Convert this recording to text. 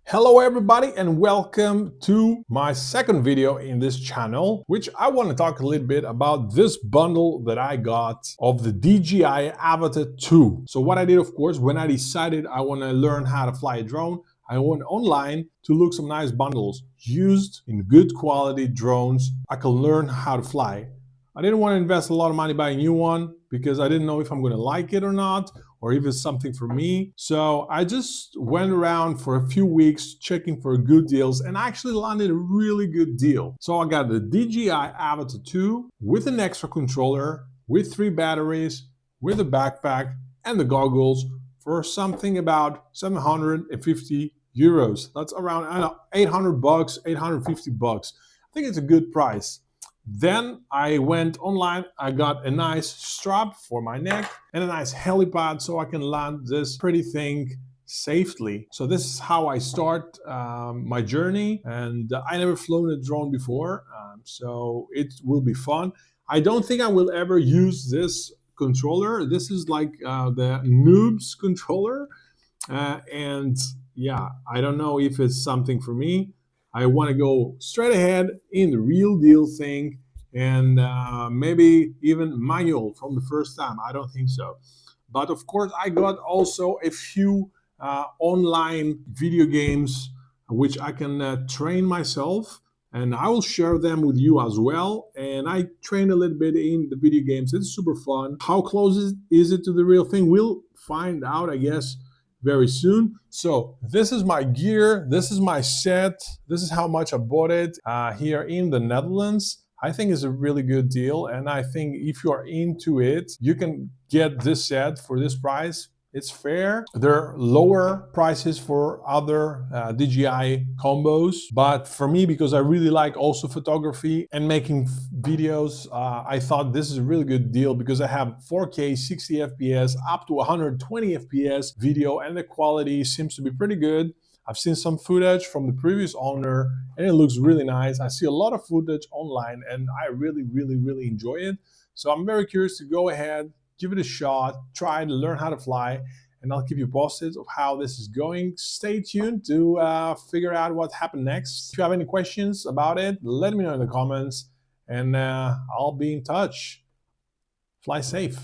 Hello everybody and welcome to my second video in this channel, which I want to talk a little bit about this bundle that I got of the DJI Avata 2. So what I did, of course, when I decided I want to learn how to fly a drone, I went online to look some nice bundles used in good quality drones I can learn how to fly. I didn't want to invest a lot of money buying a new one because I didn't know if I'm going to like it or not, or if it's something for me. So I just went around for a few weeks checking for good deals and I actually landed a really good deal. So I got the DJI Avata 2 with an extra controller, with 3 batteries, with a backpack and the goggles for something about 750 euros. That's around, I don't know, 800 bucks, 850 bucks. I think it's a good price. Then I went online, I got a nice strap for my neck and a nice helipad so I can land this pretty thing safely. So this is how I start my journey, and I never flown a drone before, so it will be fun. I don't think I will ever use this controller. This is like the Noob's controller, and yeah, I don't know if it's something for me. I want to go straight ahead in the real deal thing, and maybe even manual from the first time. I don't think so. But of course, I got also a few online video games which I can train myself, and I will share them with you as well. And I train a little bit in the video games. It's super fun. How close is it to the real thing? We'll find out, I guess, very soon. So this is my gear, this is my set, this is how much I bought it here in the Netherlands. I think it's a really good deal, and I think if you are into it, you can get this set for this price. It's fair. There are lower prices for other DJI combos, but for me, because I really like also photography and making videos, I thought this is a really good deal because I have 4K 60 FPS up to 120 FPS video, and the quality seems to be pretty good. I've seen some footage from the previous owner and it looks really nice. I see a lot of footage online and I really enjoy it. So I'm very curious to go ahead, give it a shot, try to learn how to fly, and I'll keep you posted of how this is going. Stay tuned to figure out what happened next. If you have any questions about it, let me know in the comments, and I'll be in touch. Fly safe.